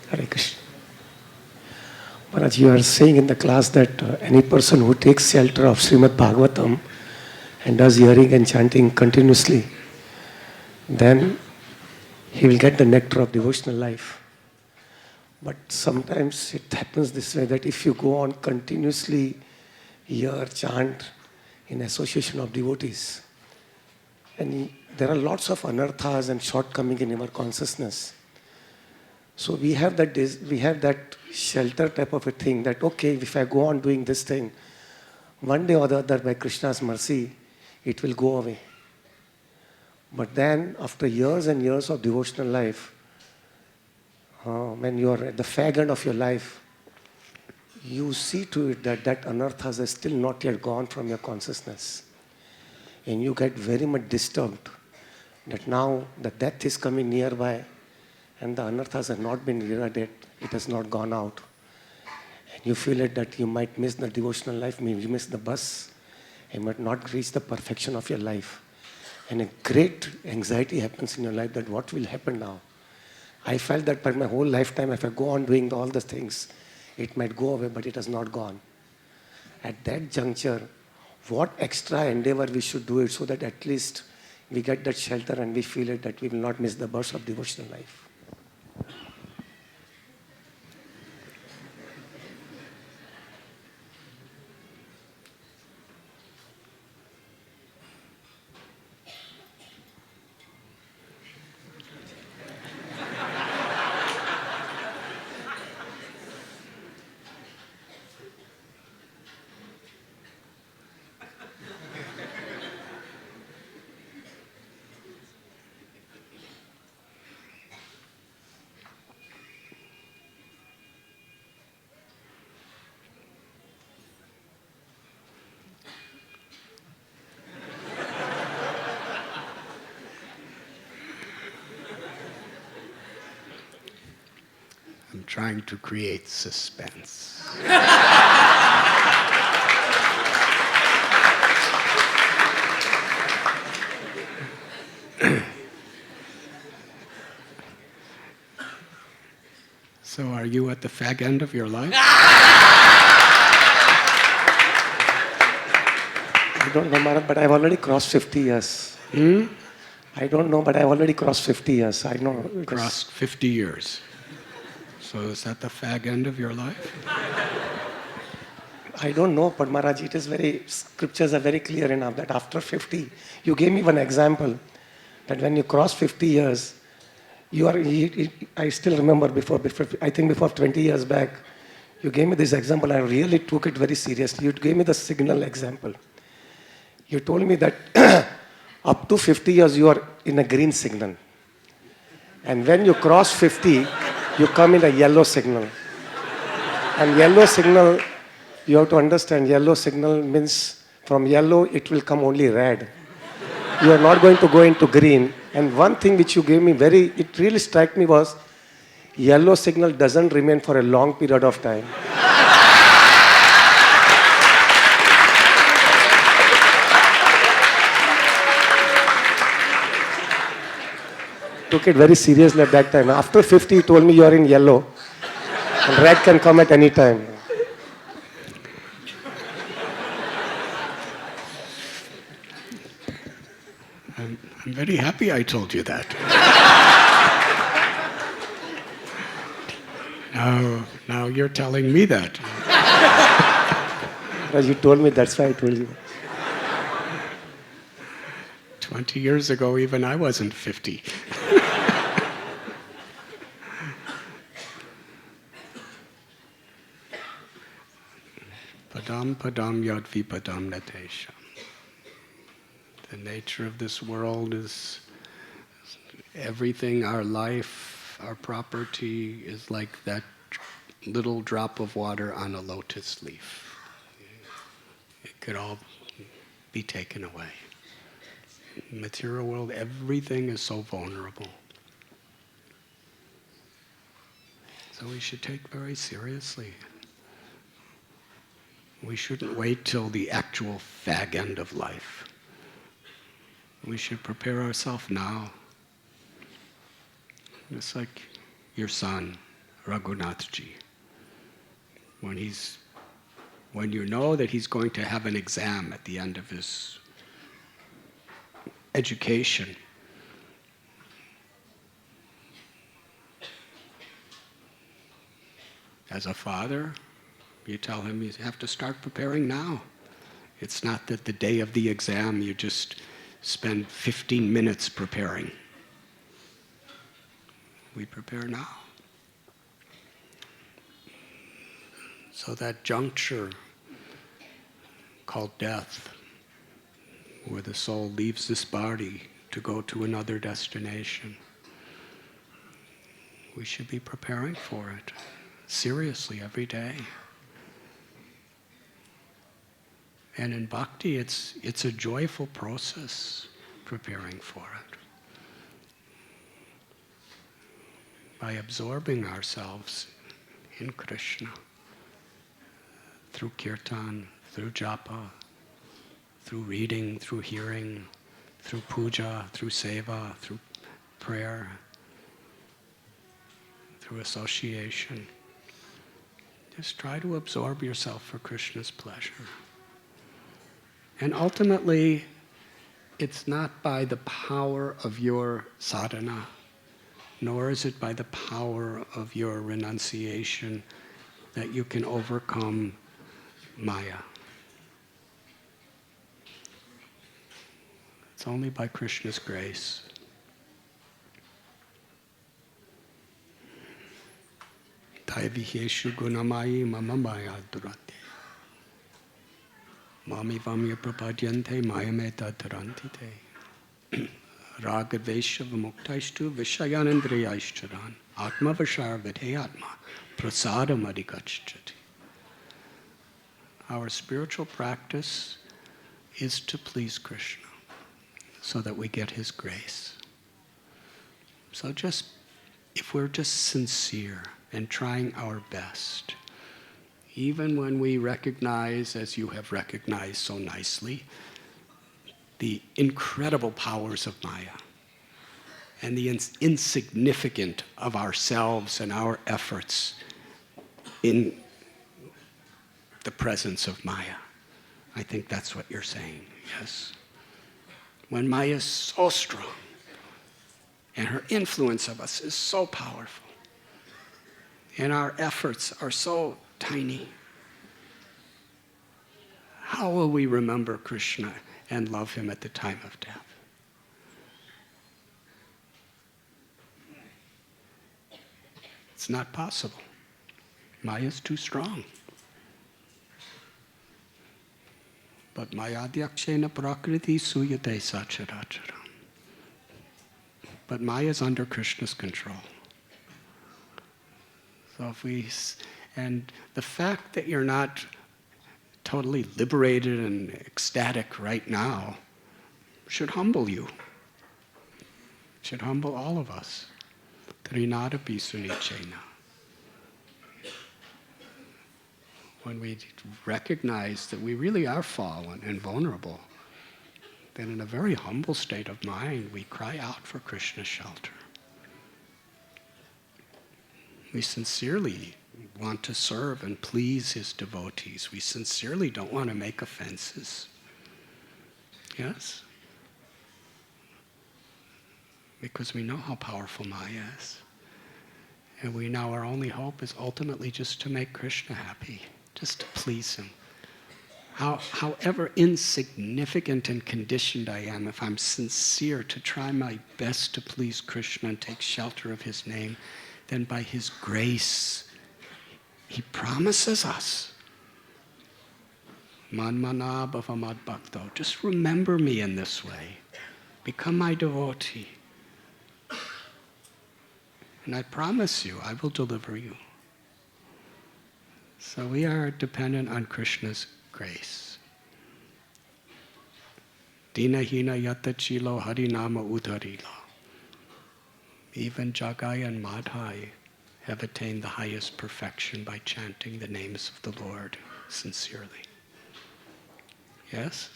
Hare Krishna. Maharaj, you are saying in the class that any person who takes shelter of Srimad Bhagavatam and does hearing and chanting continuously, then he will get the nectar of devotional life. But sometimes it happens this way, that if you go on continuously hear, chant in association of devotees, and there are lots of anarthas and shortcomings in our consciousness. So we have that shelter type of a thing that, okay, if I go on doing this thing, one day or the other, by Krishna's mercy, it will go away. But then, after years and years of devotional life, when you are at the fag end of your life, you see to it that that anarthas is still not yet gone from your consciousness. And you get very much disturbed that now the death is coming nearby and the anarthas have not been eradicate, it has not gone out. And you feel it that you might miss the devotional life, maybe you miss the bus, you might not reach the perfection of your life. And a great anxiety happens in your life that what will happen now? I felt that by my whole lifetime, if I go on doing all the things, it might go away, but it has not gone. At that juncture, what extra endeavor we should do it so that at least we get that shelter and we feel it that we will not miss the burst of devotional life. I'm trying to create suspense. So are you at the fag end of your life? I don't know, Maharaj, but I've already crossed 50 years. I don't know, but I've already crossed 50 years. I know. Crossed 50 years. So is that the fag end of your life? I don't know, but Maharaj, scriptures are very clear enough that after 50, you gave me one example, that when you cross 50 years, I still remember before, I think before 20 years back, you gave me this example. I really took it very seriously. You gave me the signal example. You told me that up to 50 years, you are in a green signal. And when you cross 50, you come in a yellow signal. And yellow signal, you have to understand, yellow signal means from yellow, it will come only red. You are not going to go into green. And one thing which you gave me it really struck me was, yellow signal doesn't remain for a long period of time. Took it very seriously at that time. After 50, you told me you are in yellow. And red can come at any time. I'm very happy I told you that. Now you're telling me that. As you told me, that's why I told you. 20 years ago, even I wasn't 50. Padam padam yad vipadam natesham. The nature of this world is everything, our life, our property is like that little drop of water on a lotus leaf. It could all be taken away. In the material world, everything is so vulnerable. So we should take very seriously. We shouldn't wait till the actual fag end of life. We should prepare ourselves now. It's like your son. Raghunathji. When you know that he's going to have an exam at the end of his education, as a father, you tell him you have to start preparing now. It's not that the day of the exam you just spend 15 minutes preparing. We prepare now. So that juncture called death, where the soul leaves this body to go to another destination, we should be preparing for it seriously every day. And in bhakti, it's a joyful process preparing for it. By absorbing ourselves in Krishna, through kirtan, through japa, through reading, through hearing, through puja, through seva, through prayer, through association. Just try to absorb yourself for Krishna's pleasure. And ultimately, it's not by the power of your sadhana, nor is it by the power of your renunciation that you can overcome Maya. It's only by Krishna's grace. Taiviheshu gunamayi mama maya durate. Mami vamya prapadyante mayameta tarantite. Ragadvesha vimuktaishtu vishayanandriyaishcharan. Atma vashar vidheyatma prasadam adhikachchati. Our spiritual practice is to please Krishna so that we get his grace. So if we're just sincere and trying our best, even when we recognize, as you have recognized so nicely, the incredible powers of Maya and the insignificant of ourselves and our efforts in the presence of Maya. I think that's what you're saying, yes? When Maya is so strong and her influence of us is so powerful and our efforts are so tiny, how will we remember Krishna and love him at the time of death? It's not possible. Maya is too strong. But mayadhyakshena prakriti suyate sacharacharam. But Maya is under Krishna's control. So and the fact that you're not totally liberated and ecstatic right now should humble you. Should humble all of us. Trinadapi sunichena. When we recognize that we really are fallen and vulnerable, then in a very humble state of mind, we cry out for Krishna's shelter. We sincerely want to serve and please his devotees. We sincerely don't want to make offenses. Yes? Because we know how powerful Maya is. And we know our only hope is ultimately just to make Krishna happy, just to please him. However insignificant and conditioned I am, if I'm sincere to try my best to please Krishna and take shelter of his name, then by his grace, he promises us, Manmana bhavamad bhakto, just remember me in this way. Become my devotee. And I promise you, I will deliver you. So we are dependent on Krishna's grace. Dina hina yata chilo harinama udharila. Even Jagai and Madhai have attained the highest perfection by chanting the names of the Lord sincerely. Yes?